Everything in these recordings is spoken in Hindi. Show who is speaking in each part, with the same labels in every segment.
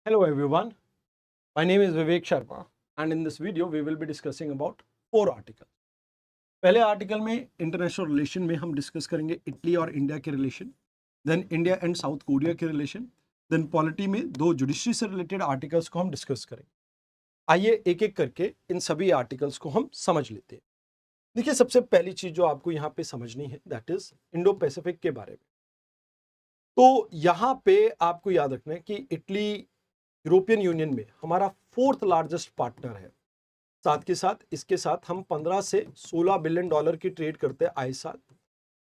Speaker 1: Hello everyone, my name is Vivek Sharma and in this video we will be discussing about 4 articles. पहले आर्टिकल में इंटरनेशनल रिलेशन में हम डिस्कस करेंगे इटली और इंडिया के relation, then India and South Korea के रिलेशन, देन पॉलिटी में 2 जुडिशरी से रिलेटेड आर्टिकल्स को हम डिस्कस करेंगे। आइए एक एक करके इन सभी आर्टिकल्स को हम समझ लेते हैं। देखिए, सबसे पहली चीज जो आपको यहाँ पे समझनी है दैट इज इंडो पैसिफिक के बारे में। तो यहाँ पे आपको याद रखना है कि इटली यूरोपियन यूनियन में हमारा 4th लार्जेस्ट पार्टनर है। साथ के साथ इसके साथ हम 15 से 16 बिलियन डॉलर की ट्रेड करते हैं आए साल,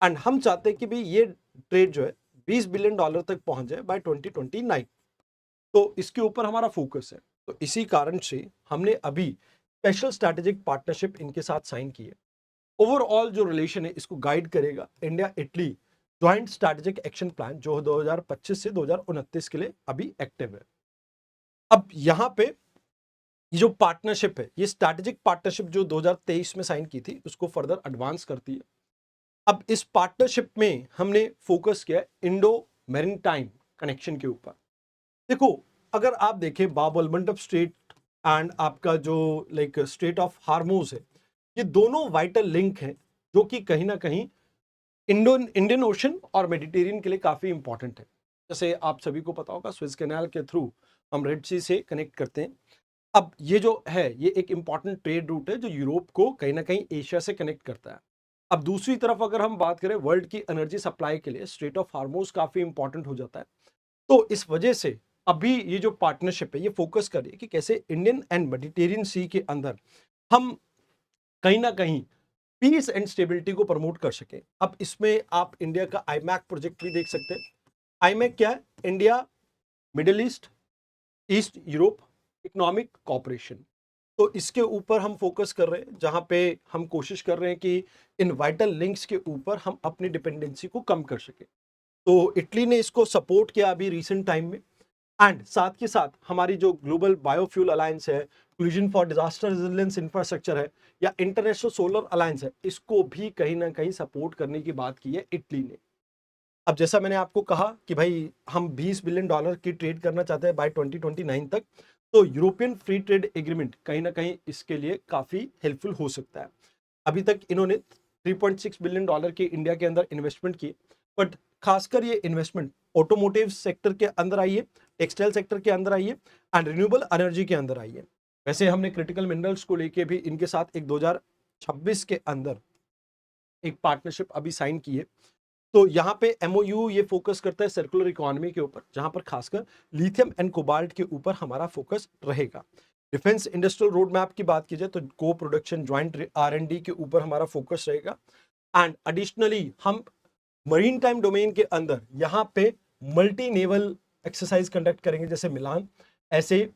Speaker 1: एंड हम चाहते हैं कि भाई ये ट्रेड जो है 20 बिलियन डॉलर तक पहुंच जाए बाय 2029। तो इसके ऊपर हमारा फोकस है। तो इसी कारण से हमने अभी स्पेशल स्ट्रैटेजिक पार्टनरशिप इनके साथ साइन की है। ओवरऑल जो रिलेशन है इसको गाइड करेगा India Italy joint strategic action plan जो 2025 से 2029 के लिए अभी एक्टिव है। अब यहाँ पे ये जो पार्टनरशिप है, ये स्ट्रैटेजिक पार्टनरशिप जो 2023 में साइन की थी उसको फर्दर एडवांस करती है। अब इस पार्टनरशिप में हमने फोकस किया इंडो मैरीटाइम कनेक्शन के ऊपर। देखो, अगर आप देखें बाब अल मंडब स्ट्रेट एंड आपका जो स्ट्रेट ऑफ हार्मोज है, ये दोनों वाइटल लिंक हैं जो कि कहीं ना कहीं इंडियन ओशन और मेडिटेरियन के लिए काफी इंपॉर्टेंट है। जैसे आप सभी को पता होगा, स्विस कैनाल के थ्रू हम रेड सी से कनेक्ट करते हैं। अब ये जो है ये एक इंपॉर्टेंट ट्रेड रूट है जो यूरोप को कहीं ना कहीं एशिया से कनेक्ट करता है। अब दूसरी तरफ अगर हम बात करें वर्ल्ड की एनर्जी सप्लाई के लिए स्ट्रेट ऑफ हार्मोज काफी इंपॉर्टेंट हो जाता है। तो इस वजह से अभी ये जो पार्टनरशिप है ये फोकस कर रही है कि कैसे इंडियन एंड मेडिटेरियन सी के अंदर हम कहीं ना कहीं पीस एंड स्टेबिलिटी को प्रमोट कर सके। अब इसमें आप इंडिया का आईमैक प्रोजेक्ट भी देख सकते हैं। आईमैक क्या है? India middle east east Europe economic cooperation. तो इसके ऊपर हम फोकस कर रहे हैं, जहां पे हम कोशिश कर रहे हैं कि इन वाइटल लिंक्स के ऊपर हम अपनी डिपेंडेंसी को कम कर सके। तो इटली ने इसको सपोर्ट किया अभी रिसेंट टाइम में, एंड साथ के साथ हमारी जो ग्लोबल बायोफ्यूल अलायंस है, collision for disaster resilience infrastructure है, या इंटरनेशनल सोलर अलायंस है, इसको भी कहीं ना कहीं सपोर्ट करने की बात की है इटली ने। अब जैसा मैंने आपको कहा कि भाई हम 20 बिलियन डॉलर की ट्रेड करना चाहते हैं बाय 2029 तक, तो यूरोपियन फ्री ट्रेड एग्रीमेंट कहीं ना कहीं इसके लिए काफी हेल्पफुल हो सकता है। अभी तक इन्होंने 3.6 बिलियन डॉलर की इंडिया के अंदर इन्वेस्टमेंट की, बट खासकर ये इन्वेस्टमेंट ऑटोमोटिव सेक्टर के अंदर आई है, टेक्सटाइल सेक्टर के अंदर आई है, एंड रिन्यूएबल एनर्जी के अंदर आई है। वैसे हमने क्रिटिकल मिनरल्स को लेके भी इनके साथ एक 2026 के अंदर एक पार्टनरशिप अभी साइन की है। तो यहाँ पे एमओयू ये फोकस करता है सर्कुलर इकोनॉमी के ऊपर, जहां पर खासकर लिथियम एंड कोबाल्ट के ऊपर हमारा फोकस रहेगा। डिफेंस इंडस्ट्रियल रोड मैप की बात की जाए तो को प्रोडक्शन ज्वाइंट आर&डी के ऊपर हमारा फोकस रहेगा। एंड एडिशनली हम मरीन टाइम डोमेन के अंदर यहाँ पे मल्टी नेवल एक्सरसाइज कंडक्ट करेंगे, जैसे मिलान, ऐसे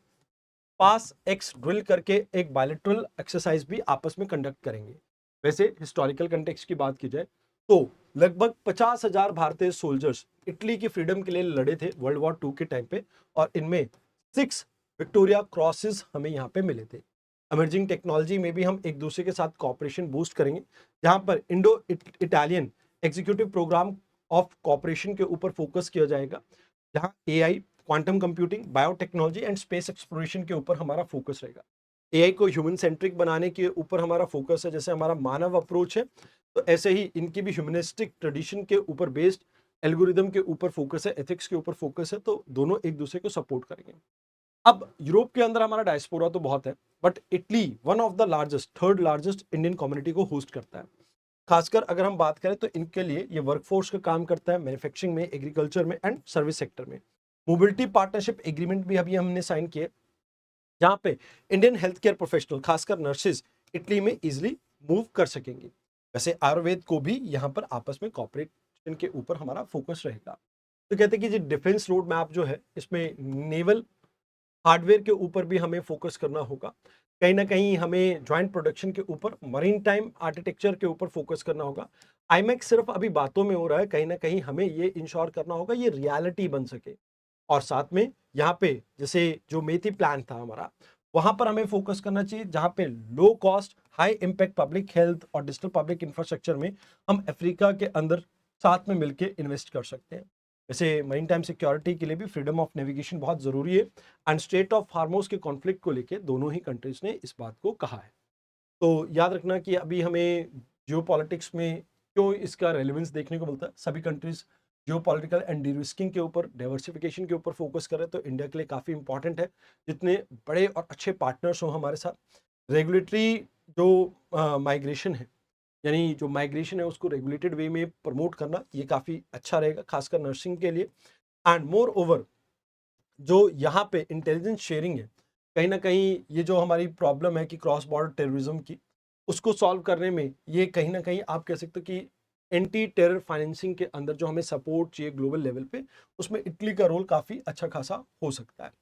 Speaker 1: पास एक्स ड्रिल करके एक बायलैटरल एक्सरसाइज भी आपस में कंडक्ट करेंगे। वैसे हिस्टोरिकल कंटेक्स्ट की बात की जाए तो लगभग 50,000 भारतीय सोल्जर्स इटली की फ्रीडम के लिए लड़े थे वर्ल्ड वॉर 2 के टाइम पे, और इनमें 6 विक्टोरिया क्रॉसेस हमें यहाँ पे मिले थे। इमर्जिंग टेक्नोलॉजी में भी हम एक दूसरे के साथ कॉपरेशन बूस्ट करेंगे, जहां पर Indo Italian executive programme of cooperation के ऊपर फोकस किया जाएगा, जहां AI, quantum computing, biotechnology and space exploration के ऊपर हमारा फोकस रहेगा। एआई को ह्यूमन सेंट्रिक बनाने के ऊपर हमारा फोकस है, जैसे हमारा मानव अप्रोच है, तो ऐसे ही इनकी भी ह्यूमनिस्टिक ट्रेडिशन के ऊपर बेस्ड एल्गोरिदम के ऊपर फोकस है, एथिक्स के ऊपर फोकस है। तो दोनों एक दूसरे को सपोर्ट करेंगे। अब यूरोप के अंदर हमारा डायस्पोरा तो बहुत है, but Italy one of the largest, 3rd largest Indian community को होस्ट करता है। खासकर अगर हम बात करें तो इनके लिए ये वर्कफोर्स का काम करता है मैन्युफैक्चरिंग में, एग्रीकल्चर में एंड सर्विस सेक्टर में। मोबिलिटी पार्टनरशिप एग्रीमेंट भी अभी हमने साइन किए, जहां पे इंडियन हेल्थ केयर प्रोफेशनल खासकर नर्सेज इटली में इजिली मूव कर सकेंगे। वैसे आयुर्वेद को भी यहाँ पर आपस में कॉपरेशन के ऊपर हमारा फोकस रहेगा। तो कहते हैं कि जो डिफेंस रोड मैप जो है इसमें नेवल हार्डवेयर के ऊपर भी हमें फोकस करना होगा। कहीं ना कहीं हमें ज्वाइंट प्रोडक्शन के ऊपर, मरीन टाइम आर्किटेक्चर के ऊपर फोकस करना होगा। आईमैक्स सिर्फ अभी बातों में हो रहा है, कहीं ना कहीं हमें ये इंश्योर करना होगा ये रियलिटी बन सके। और साथ में यहाँ पे जैसे जो मेथी प्लान था हमारा, वहां पर हमें फोकस करना चाहिए, जहां पे low cost high impact public health और डिजिटल पब्लिक इंफ्रास्ट्रक्चर में हम अफ्रीका के अंदर साथ में मिलकर इन्वेस्ट कर सकते हैं। वैसे मरीन टाइम सिक्योरिटी के लिए भी फ्रीडम ऑफ नेविगेशन बहुत ज़रूरी है, एंड स्ट्रेट ऑफ हार्मोस के कॉन्फ्लिक्ट को लेके दोनों ही कंट्रीज ने इस बात को कहा है। तो याद रखना कि अभी हमें जियोपॉलिटिक्स में क्यों इसका रेलेवेंस देखने को मिलता है। सभी कंट्रीज जियोपॉलिटिकल एंड डिरिस्किंग के ऊपर, डाइवर्सिफिकेशन के ऊपर फोकस कर रहे हैं, तो इंडिया के लिए काफ़ी इंपॉर्टेंट है जितने बड़े और अच्छे पार्टनर्स हों हमारे साथ। रेगुलेटरी जो माइग्रेशन है, यानी जो माइग्रेशन है उसको रेगुलेटेड वे में प्रमोट करना, ये काफ़ी अच्छा रहेगा, खासकर नर्सिंग के लिए। एंड मोर ओवर जो यहाँ पे इंटेलिजेंस शेयरिंग है, कहीं ना कहीं ये जो हमारी प्रॉब्लम है कि क्रॉस बॉर्डर टेररिज्म की, उसको सॉल्व करने में ये कहीं ना कहीं आप कह सकते हो कि एंटी टेरर फाइनेंसिंग के अंदर जो हमें सपोर्ट चाहिए ग्लोबल लेवल पे, उसमें इटली का रोल काफ़ी अच्छा खासा हो सकता है।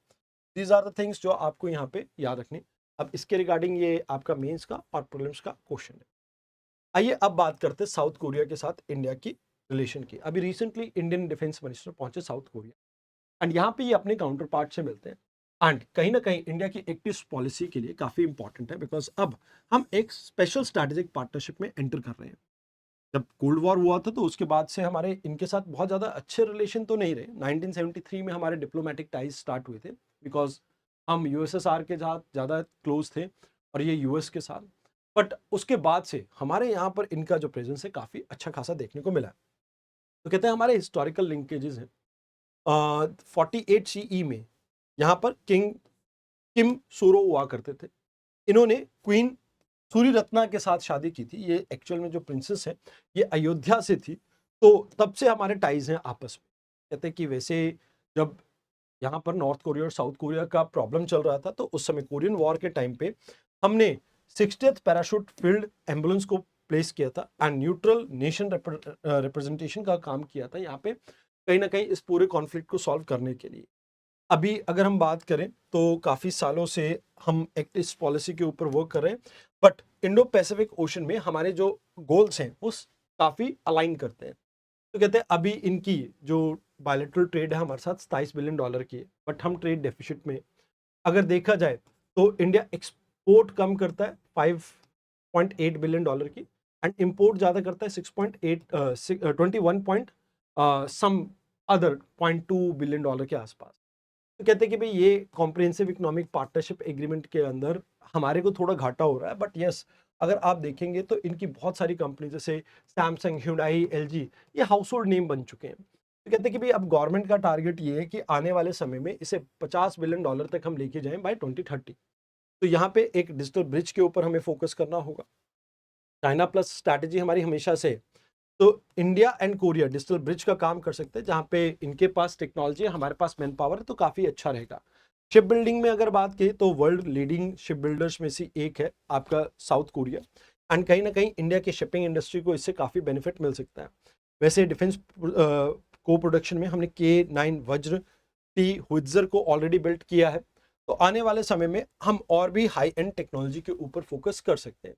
Speaker 1: दीज आर द थिंग्स जो आपको यहाँ पे याद रखने। अब इसके रिगार्डिंग ये आपका मेंस का और प्रीलिम्स का क्वेश्चन है। आइए अब बात करते हैं साउथ कोरिया के साथ इंडिया की रिलेशन की। अभी रिसेंटली इंडियन डिफेंस मिनिस्टर पहुंचे साउथ कोरिया, एंड यहाँ पे ये अपने काउंटर पार्ट से मिलते हैं। एंड कहीं ना कहीं इंडिया की एक्टिव पॉलिसी के लिए काफ़ी इंपॉर्टेंट है, बिकॉज अब हम एक स्पेशल स्ट्रैटेजिक पार्टनरशिप में एंटर कर रहे हैं। जब कोल्ड वॉर हुआ था तो उसके बाद से हमारे इनके साथ बहुत ज़्यादा अच्छे रिलेशन तो नहीं रहे। 1973 में हमारे डिप्लोमेटिक टाइज स्टार्ट हुए थे, बिकॉज हम यूएसएसआर के साथ ज़्यादा क्लोज थे और ये यूएस के साथ। बट उसके बाद से हमारे यहाँ पर इनका जो प्रेजेंस है काफ़ी अच्छा खासा देखने को मिला है। तो कहते हैं हमारे हिस्टोरिकल लिंकेजेस हैं। 48 सीई में यहाँ पर किंग किम सूरो हुआ करते थे। इन्होंने क्वीन सूरी रत्ना के साथ शादी की थी। ये एक्चुअल में जो प्रिंसेस है ये अयोध्या से थी। तो तब से हमारे टाइज हैं आपस में। कहते हैं कि वैसे जब यहाँ पर नॉर्थ कोरिया और साउथ कोरिया का प्रॉब्लम चल रहा था, तो उस समय कोरियन वॉर के टाइम पे हमने 60th पैराशूट फील्ड एम्बुलेंस को प्लेस किया था एंड न्यूट्रल नेशन रिप्रेजेंटेशन का काम किया था यहाँ पे, कहीं ना कहीं इस पूरे कॉन्फ्लिक्ट को सॉल्व करने के लिए। अभी अगर हम बात करें तो काफ़ी सालों से हम एक इस पॉलिसी के ऊपर वर्क कर रहे हैं, बट इंडो पैसिफिक ओशन में हमारे जो गोल्स हैं वो काफ़ी अलाइन करते हैं। तो कहते हैं अभी इनकी जो बायलैटरल ट्रेड है हमारे साथ $27 बिलियन की है, बट हम ट्रेड डेफिसिट में। अगर देखा जाए तो इंडिया एक्सपोर्ट कम करता है $5.8 बिलियन की, एंड इंपोर्ट ज़्यादा करता है 21 सम अदर $0.2 बिलियन के आसपास। तो कहते हैं कि भाई ये कॉम्प्रिहेंसिव इकोनॉमिक पार्टनरशिप एग्रीमेंट के अंदर हमारे को थोड़ा घाटा हो रहा है, बट यस अगर आप देखेंगे तो इनकी बहुत सारी कंपनी जैसे सैमसंग, ह्यूंडई, एलजी, ये हाउस होल्ड नेम बन चुके हैं। तो कहते हैं कि भाई अब गवर्नमेंट का टारगेट ये है कि आने वाले समय में इसे $50 बिलियन तक हम लेके जाएं बाय 2030। तो यहाँ पे एक डिजिटल ब्रिज के ऊपर हमें फोकस करना होगा। चाइना प्लस स्ट्रैटेजी हमारी हमेशा से। तो India and Korea digital bridge का काम कर सकते हैं, जहाँ पे इनके पास टेक्नोलॉजी है, हमारे पास मैन पावर है, तो काफ़ी अच्छा रहेगा। शिप बिल्डिंग में अगर बात की तो वर्ल्ड लीडिंग शिप बिल्डर्स में से एक है आपका साउथ कोरिया, एंड कहीं ना कहीं इंडिया की शिपिंग इंडस्ट्री को इससे काफ़ी बेनिफिट मिल सकता है। वैसे डिफेंस को प्रोडक्शन में हमने K9 वज्र टी हुइट्जर को ऑलरेडी बिल्ड किया है। तो आने वाले समय में हम और भी हाई एंड टेक्नोलॉजी के ऊपर फोकस कर सकते हैं।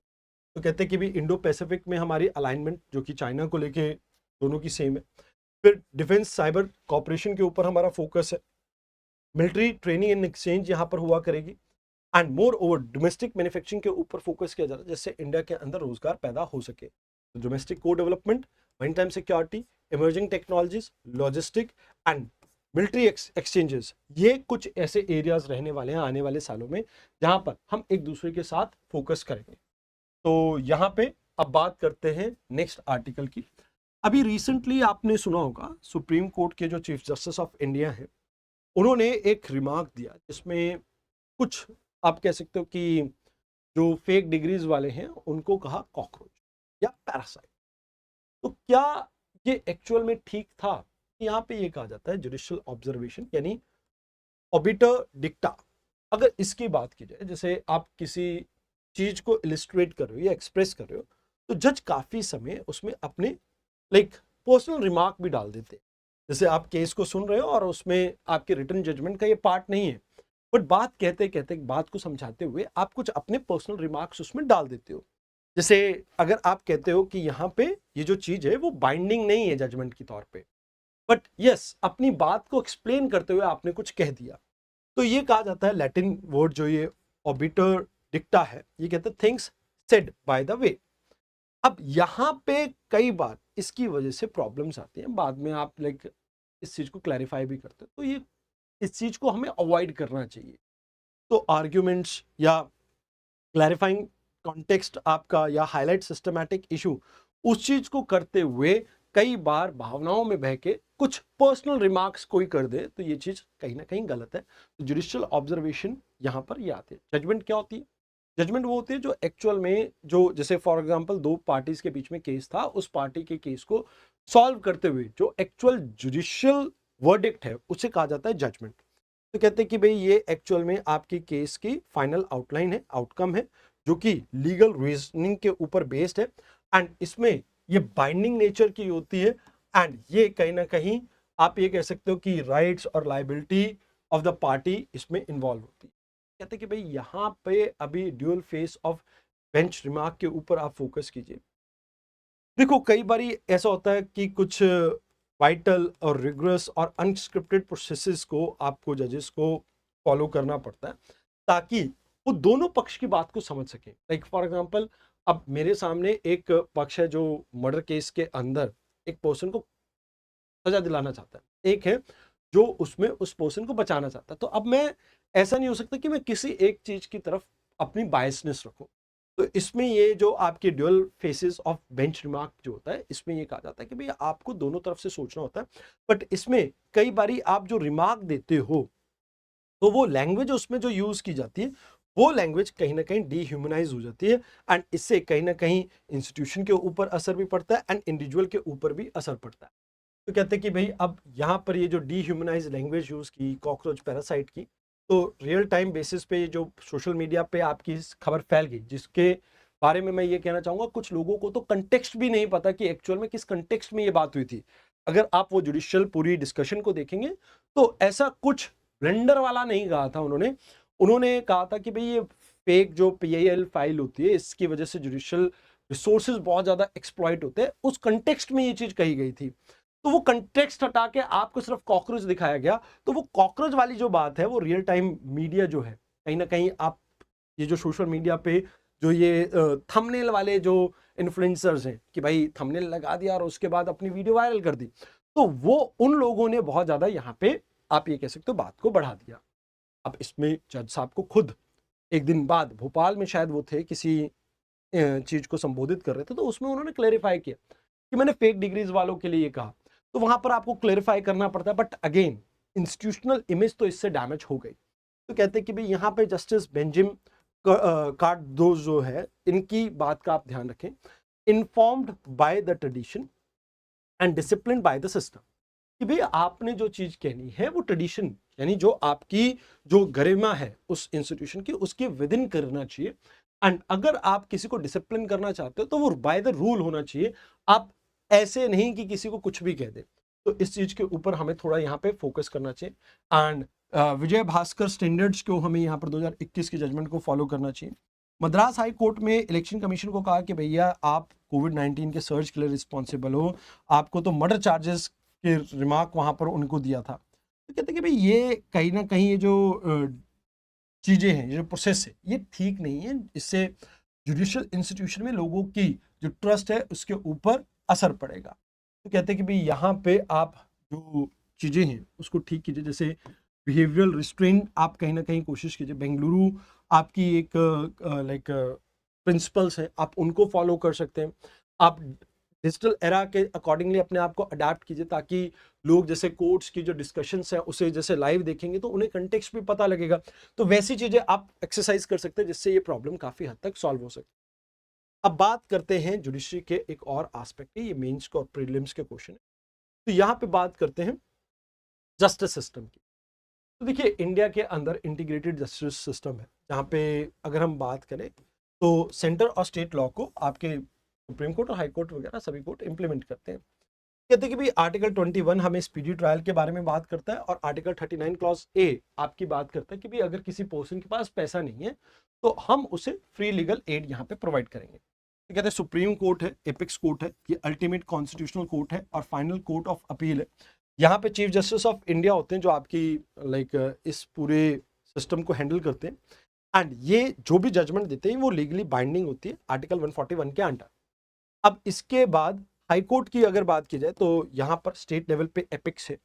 Speaker 1: तो कहते हैं कि भी इंडो पैसिफिक में हमारी अलाइनमेंट जो कि चाइना को लेके दोनों की सेम है। फिर डिफेंस साइबर कॉपरेशन के ऊपर हमारा फोकस है। मिलिट्री ट्रेनिंग एंड एक्सचेंज यहाँ पर हुआ करेगी, and more over domestic manufacturing के ऊपर फोकस किया जा रहा है, जिससे इंडिया के अंदर रोजगार पैदा हो सके। तो डोमेस्टिक को development, one time security, emerging technologies, logistic and military exchanges, ये कुछ ऐसे एरियाज रहने वाले हैं आने वाले सालों में जहां पर हम एक दूसरे के साथ फोकस करेंगे। तो यहाँ पे अब बात करते हैं नेक्स्ट आर्टिकल की। अभी रिसेंटली आपने सुना होगा सुप्रीम कोर्ट के जो चीफ जस्टिस ऑफ इंडिया हैं, उन्होंने एक रिमार्क दिया जिसमें कुछ आप कह सकते हो कि जो फेक डिग्रीज वाले हैं उनको कहा कॉकरोच या पैरासाइट। तो क्या ये एक्चुअल में ठीक था? यहाँ पे ये कहा जाता है जुडिशियल ऑब्जर्वेशन, यानी ऑबिटर डिक्टा। अगर इसकी बात की जाए, जैसे आप किसी चीज को इलिस्ट्रेट कर रहे हो या एक्सप्रेस कर रहे हो, तो जज काफी समय उसमें अपने पर्सनल रिमार्क भी डाल देते हैं। जैसे आप केस को सुन रहे हो और उसमें आपके रिटन जजमेंट का ये पार्ट नहीं है, बट बात कहते कहते बात को समझाते हुए आप कुछ अपने पर्सनल रिमार्क्स उसमें डाल देते हो। जैसे अगर आप कहते हो कि यहाँ पे ये जो चीज है वो बाइंडिंग नहीं है जजमेंट के तौर पे, बट यस अपनी बात को एक्सप्लेन करते हुए आपने कुछ कह दिया, तो ये कहा जाता है लैटिन वर्ड जो ये ऑबिटर डिक्टा है, ये कहते हैं things said by the way. अब यहाँ पे कई बार इसकी वजह से प्रॉब्लम्स आती हैं बाद में। आप इस चीज को क्लैरिफाई भी करते हैं। तो ये इस चीज को हमें अवॉइड करना चाहिए। तो आर्ग्यूमेंट्स या क्लैरिफाइंग कॉन्टेक्स्ट आपका या हाईलाइट सिस्टमैटिक इशू, उस चीज को करते हुए कई बार भावनाओं में बह के कुछ पर्सनल रिमार्क्स कोई कर दे, तो ये चीज कहीं ना कहीं गलत है। तो जुडिशियल ऑब्जर्वेशन यहां पर ये आते हैं। जजमेंट क्या होती है? जजमेंट वो होती है जो एक्चुअल में, जो जैसे फॉर एग्जांपल दो पार्टीज के बीच में केस था, उस पार्टी के केस को सॉल्व करते हुए जो एक्चुअल जुडिशियल वर्डिक्ट है उसे कहा जाता है जजमेंट। तो कहते हैं कि भाई ये एक्चुअल में आपकी केस की फाइनल आउटलाइन है, आउटकम है, जो कि लीगल रीजनिंग के ऊपर बेस्ड है, एंड इसमें ये बाइंडिंग नेचर की होती है, एंड ये कहीं ना कहीं आप ये कह सकते हो कि राइट्स और लाइबिलिटी ऑफ द पार्टी इसमें इन्वॉल्व होती है। कहते हैं कि भाई यहाँ पे अभी dual face of bench remark के ऊपर आप फोकस कीजिए। देखो कई बारी ऐसा होता है कि कुछ वाइटल और रिगरस और अनस्क्रिप्टेड प्रोसेसेस को आपको जजेस को फॉलो करना पड़ता है, ताकि वो दोनों पक्ष की बात को समझ सके। लाइक फॉर एग्जांपल, अब मेरे सामने एक पक्ष है जो मर्डर केस के अंदर एक पर्सन को सजा दिलाना चाहता है, एक है जो उसमें उस पर्सन को बचाना चाहता है। तो अब मैं, ऐसा नहीं हो सकता कि मैं किसी एक चीज की तरफ अपनी बायसनेस रखूं। तो इसमें ये जो आपके dual faces of bench remark जो होता है, इसमें ये कहा जाता है कि भाई आपको दोनों तरफ से सोचना होता है। बट इसमें कई बारी आप जो रिमार्क देते हो, तो वो लैंग्वेज उसमें जो यूज की जाती है, वो लैंग्वेज कहीं ना कहीं डीह्यूमनाइज हो जाती है, एंड इससे कहीं ना कहीं इंस्टीट्यूशन के ऊपर असर भी पड़ता है एंड इंडिविजुअल के ऊपर भी असर पड़ता है। तो कहते हैं कि भाई अब यहाँ पर ये जो डीह्यूमनाइज लैंग्वेज यूज की कॉकरोच पैरासाइट की, तो रियल टाइम बेसिस पे जो सोशल मीडिया पे आपकी खबर फैल गई, जिसके बारे में मैं ये कहना चाहूंगा कुछ लोगों को तो कंटेक्स्ट भी नहीं पता कि एक्चुअल में किस कंटेक्स्ट में ये बात हुई थी। अगर आप वो जुडिशियल पूरी डिस्कशन को देखेंगे तो ऐसा कुछ ब्लेंडर वाला नहीं कहा था उन्होंने। उन्होंने कहा था कि भाई ये फेक जो PIL फाइल होती है, इसकी वजह से जुडिशियल रिसोर्सेज बहुत ज्यादा एक्सप्लॉइट होते हैं, उस कंटेक्स्ट में ये चीज कही गई थी। तो वो कंटेक्स्ट हटा के आपको सिर्फ कॉकरोच दिखाया गया। तो वो कॉकरोच वाली जो बात है, वो रियल टाइम मीडिया जो है, कहीं ना कहीं आप ये जो सोशल मीडिया पे जो ये थंबनेल वाले जो इन्फ्लुएंसर्स हैं कि भाई थंबनेल लगा दिया और उसके बाद अपनी वीडियो वायरल कर दी, तो वो उन लोगों ने बहुत ज्यादा यहाँ पे आप ये कह सकते हो बात को बढ़ा दिया। अब इसमें जज साहब को खुद एक दिन बाद भोपाल में शायद वो थे, किसी चीज को संबोधित कर रहे थे, तो उसमें उन्होंने क्लेरिफाई किया कि मैंने फेक डिग्रीज वालों के लिए ये कहा। तो वहां पर आपको क्लेरिफाई करना पड़ता है, बट अगेन इंस्टीट्यूशनल इमेज तो इससे डैमेज हो गई। तो कहते हैं कि भाई यहाँ पे जस्टिस बेंजिम कार्डोजो जो है, इनकी बात का आप ध्यान रखें। Informed by the tradition and discipline by the system, कि भाई आपने जो चीज कहनी है वो ट्रेडिशन, यानी जो आपकी जो गरिमा है उस इंस्टीट्यूशन की, उसके विद इन करना चाहिए। एंड अगर आप किसी को डिसिप्लिन करना चाहते हो तो वो बाय द रूल होना चाहिए। आप ऐसे नहीं कि किसी को कुछ भी कह दे। तो इस चीज के ऊपर हमें थोड़ा यहाँ पे फोकस करना चाहिए। एंड विजय भास्कर स्टैंडर्ड्स को हमें यहाँ पर 2021 की जजमेंट को फॉलो करना चाहिए। मद्रास हाई कोर्ट में इलेक्शन कमीशन को कहा कि भैया आप कोविड-19 के सर्च के लिए रिस्पॉन्सिबल हो, आपको तो मर्डर चार्जेस के रिमार्क वहां पर उनको दिया था। तो कहते हैं कि भाई ये कहीं ना कहीं ये जो चीजें हैं, ये जो प्रोसेस है, ये ठीक नहीं है। इससे जुडिशियल इंस्टीट्यूशन में लोगों की जो ट्रस्ट है उसके ऊपर असर पड़ेगा। तो कहते हैं कि भाई यहाँ पे आप जो चीजें हैं उसको ठीक कीजिए। जैसे बिहेवियरल रिस्ट्रेंट आप कहीं ना कहीं कोशिश कीजिए। बेंगलुरु आपकी एक लाइक प्रिंसिपल्स हैं, आप उनको फॉलो कर सकते हैं। आप डिजिटल एरा के अकॉर्डिंगली अपने आप को अडाप्ट कीजिए, ताकि लोग जैसे कोर्ट्स की जो डिस्कशंस है उसे जैसे लाइव देखेंगे तो उन्हें कंटेक्स्ट भी पता लगेगा। तो वैसी चीजें आप एक्सरसाइज कर सकते हैं, जिससे ये प्रॉब्लम काफी हद तक सॉल्व हो सकती है। अब बात करते हैं जुडिशरी के एक और एस्पेक्ट की, ये मेंस और प्रीलिम्स के क्वेश्चन है। तो यहाँ पे बात करते हैं जस्टिस सिस्टम की। तो देखिए इंडिया के अंदर इंटीग्रेटेड जस्टिस सिस्टम है, जहाँ पे अगर हम बात करें तो सेंटर और स्टेट लॉ को आपके सुप्रीम कोर्ट और हाई कोर्ट वगैरह सभी कोर्ट इंप्लीमेंट करते हैं। कहते हैं कि भाई आर्टिकल 21 हमें स्पीडी ट्रायल के बारे में बात करता है, और आर्टिकल 39 क्लॉज ए आपकी बात करता है कि भाई अगर किसी पर्सन के पास पैसा नहीं है तो हम उसे फ्री लीगल एड यहाँ पे प्रोवाइड करेंगे। तो कहते हैं सुप्रीम कोर्ट है, एपिक्स कोर्ट है, ये अल्टीमेट कॉन्स्टिट्यूशनल कोर्ट है और फाइनल कोर्ट ऑफ अपील है। यहाँ पे चीफ जस्टिस ऑफ इंडिया होते हैं जो आपकी लाइक इस पूरे सिस्टम को हैंडल करते हैं, एंड ये जो भी जजमेंट देते हैं वो लीगली बाइंडिंग होती है आर्टिकल 141 के अंडर। अब इसके बाद हाई कोर्ट की अगर बात की जाए तो यहाँ पर स्टेट लेवल पे एपिक्स है,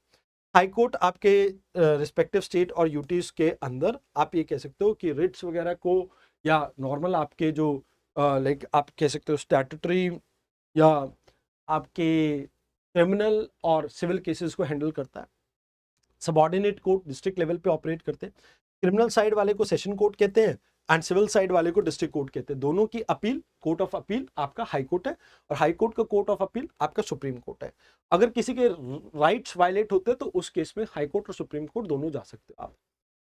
Speaker 1: हाई कोर्ट आपके रिस्पेक्टिव स्टेट और यूटीज के अंदर आप ये कह सकते हो कि रिट्स वगैरह को या नॉर्मल आपके जो लाइक आप कह सकते हो स्टैट्यूटरी या आपके क्रिमिनल और सिविल केसेस को हैंडल करता है। सबऑर्डिनेट कोर्ट डिस्ट्रिक्ट लेवल पे ऑपरेट करते हैं। क्रिमिनल साइड वाले को सेशन कोर्ट कहते हैं एंड सिविल साइड वाले को डिस्ट्रिक्ट कोर्ट कहते हैं। दोनों की अपील कोर्ट ऑफ अपील आपका हाई कोर्ट है और हाई कोर्ट का कोर्ट ऑफ अपील आपका सुप्रीम कोर्ट है। अगर किसी के राइट्स वायलेट होते हैं तो उस केस में हाई कोर्ट और सुप्रीम कोर्ट दोनों जा सकते हो आप।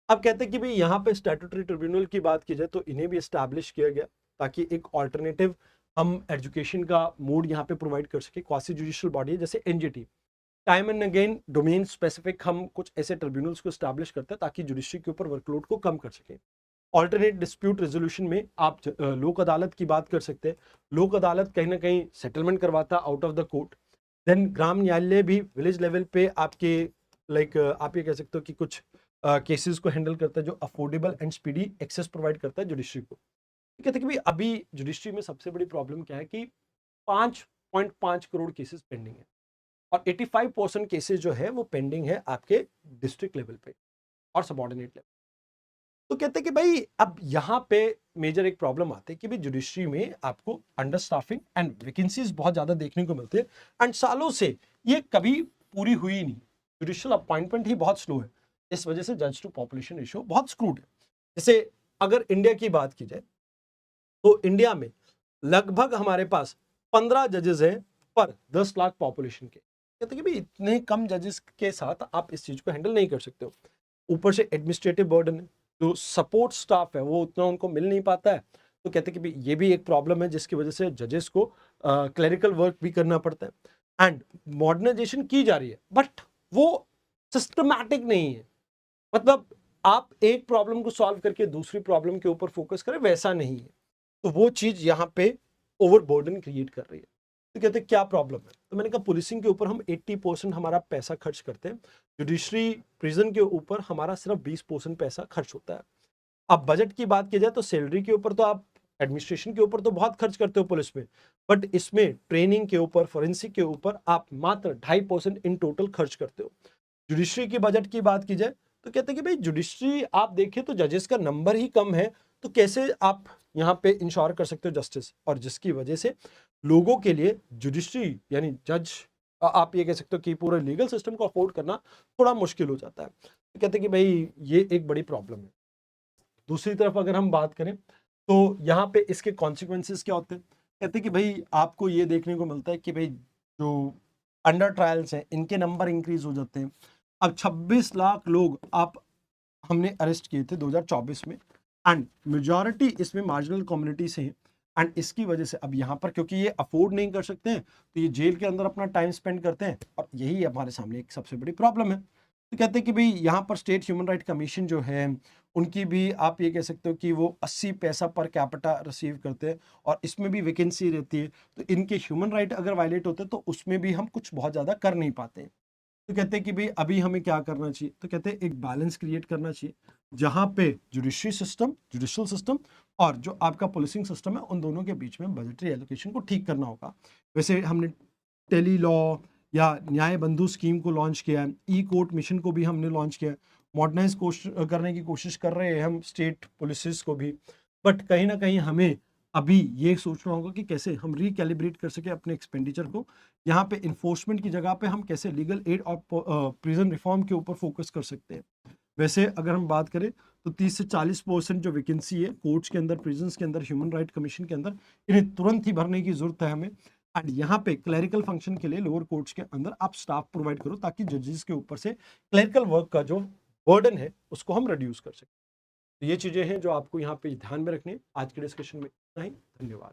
Speaker 1: अब कहते हैं कि भाई यहाँ पे स्टैट्यूटरी ट्रिब्यूनल की बात की जाए तो इन्हें भी एस्टैब्लिश किया गया ताकि एक ऑल्टरनेटिव हम एजुकेशन का मोड यहाँ पे प्रोवाइड कर सके। क्वासी जुडिशियल बॉडी है जैसे NGT, time and again domain specific हम कुछ ऐसे ट्रिब्यूनल्स को स्टैब्लिश करते हैं ताकि जुडिशरी के ऊपर वर्कलोड को कम कर सके। ऑल्टरनेट डिस्प्यूट रेजोल्यूशन में आप लोक अदालत की बात कर सकते हैं। लोक अदालत कहीं ना कहीं सेटलमेंट करवाता out of the court. Then Gram Nyayalaya भी विलेज लेवल पे आपके लाइक आप ये कह सकते हो कि कुछ केसेस को हैंडल करता है जो affordable and speedy access provide करता है जुडिशरी को। कहते हैं कि भाई अभी जुडिशरी में सबसे बड़ी प्रॉब्लम क्या है कि 5.5 करोड़ केसेस पेंडिंग है और 85% केसेस जो है वो पेंडिंग है आपके डिस्ट्रिक्ट लेवल पे और सबऑर्डिनेट लेवल। तो कहते हैं कि भाई अब यहाँ पे मेजर एक प्रॉब्लम आती है कि भाई जुडिशरी में आपको अंडर स्टाफिंग एंड वैकेंसीज बहुत ज्यादा देखने को मिलते हैं एंड सालों से ये कभी पूरी हुई नहीं। जुडिशियल अपॉइंटमेंट ही बहुत स्लो है, इस वजह से जज टू पॉपुलेशन रेशियो बहुत स्क्रूड है। जैसे अगर इंडिया की बात की जाए तो इंडिया में लगभग हमारे पास 15 जजेस हैं पर 10 लाख पॉपुलेशन के। कहते हैं कि भाई इतने कम जजेस के साथ आप इस चीज को हैंडल नहीं कर सकते हो। ऊपर से एडमिनिस्ट्रेटिव बर्डन है, जो सपोर्ट स्टाफ है वो उतना उनको मिल नहीं पाता है। तो कहते हैं कि भाई ये भी एक प्रॉब्लम है जिसकी वजह से जजेस को क्लरिकल वर्क भी करना पड़ता है। एंड मॉडर्नाइजेशन की जा रही है बट वो सिस्टमैटिक नहीं है। मतलब आप एक प्रॉब्लम को सॉल्व करके दूसरी प्रॉब्लम के ऊपर फोकस करें, वैसा नहीं है। तो वो चीज यहाँ पे ओवरबर्डन क्रिएट कर रही है। तो कहते हैं क्या प्रॉब्लम है, तो मैंने कहा पुलिसिंग के ऊपर हम 80% हमारा पैसा खर्च करते हैं, जुडिशरी प्रिजन के ऊपर हमारा सिर्फ 20% पैसा खर्च होता है। अब बजट की बात की जाए तो सैलरी के ऊपर तो आप एडमिनिस्ट्रेशन के ऊपर तो बहुत खर्च करते हो पुलिस में, बट इसमें ट्रेनिंग के ऊपर फोरेंसिक के ऊपर आप मात्र 2.5% इन टोटल खर्च करते हो। जुडिशरी की बजट की बात की जाए तो कहते हैं कि भाई जुडिशरी आप देखें तो जजेस का नंबर ही कम है, तो कैसे आप यहाँ पे इंश्योर कर सकते हो जस्टिस, और जिसकी वजह से लोगों के लिए जुडिशरी यानी जज आप ये कह सकते हो कि पूरे लीगल सिस्टम को अफोर्ड करना थोड़ा मुश्किल हो जाता है। तो कहते हैं कि भाई ये एक बड़ी प्रॉब्लम है। दूसरी तरफ अगर हम बात करें तो यहाँ पे इसके कॉन्सिक्वेंसेस क्या होते हैं। कहते हैं कि भाई आपको ये देखने को मिलता है कि भाई जो अंडर ट्रायल्स हैं इनके नंबर इंक्रीज हो जाते हैं। अब 26 लाख लोग आप हमने अरेस्ट किए थे 2024 में एंड मेजॉरिटी इसमें मार्जिनल कम्युनिटी से हैं। एंड इसकी वजह से अब यहाँ पर क्योंकि ये अफोर्ड नहीं कर सकते हैं तो ये जेल के अंदर अपना टाइम स्पेंड करते हैं और यही हमारे सामने एक सबसे बड़ी प्रॉब्लम है। तो कहते हैं कि भाई यहाँ पर स्टेट ह्यूमन राइट कमीशन जो है उनकी भी आप ये कह सकते हो कि वो 80 पैसा पर कैपिटा रिसीव करते हैं और इसमें भी वैकेंसी रहती है। तो इनके ह्यूमन राइट अगर वायलेट होते हैं तो उसमें भी हम कुछ बहुत ज़्यादा कर नहीं पाते। तो कहते हैं कि भाई अभी हमें क्या करना चाहिए, तो कहते हैं एक बैलेंस क्रिएट करना चाहिए जहां पे जुडिशरी सिस्टम जुडिशियल सिस्टम और जो आपका पुलिसिंग सिस्टम है उन दोनों के बीच में बजटरी एलोकेशन को ठीक करना होगा। वैसे हमने टेली लॉ या न्याय बंधु स्कीम को लॉन्च किया है, ई कोर्ट मिशन को भी हमने लॉन्च किया है, मॉडर्नाइज करने की कोशिश कर रहे हैं हम स्टेट पुलिस को भी। बट कहीं ना कहीं हमें अभी ये सोचना होगा कि कैसे हम रिकैलिब्रेट कर सके अपने एक्सपेंडिचर को। यहाँ पे इन्फोर्समेंट की जगह पे हम कैसे लीगल एड और प्रिजन रिफॉर्म के ऊपर फोकस कर सकते हैं। वैसे अगर हम बात करें तो 30 से 40% जो वैकेंसी है कोर्ट्स के अंदर, प्रिजन्स के अंदर, ह्यूमन राइट कमीशन के अंदर, इन्हें तुरंत ही भरने की जरूरत है हमें। एंड यहाँ पे क्लरिकल फंक्शन के लिए लोअर कोर्ट्स के अंदर आप स्टाफ प्रोवाइड करो ताकि जजेस के ऊपर से क्लरिकल वर्क का जो बर्डन है उसको हम रिड्यूस कर सकें। तो ये चीजें हैं जो आपको यहाँ पे ध्यान में रखनी है। आज के डिस्कशन में इतना ही, धन्यवाद।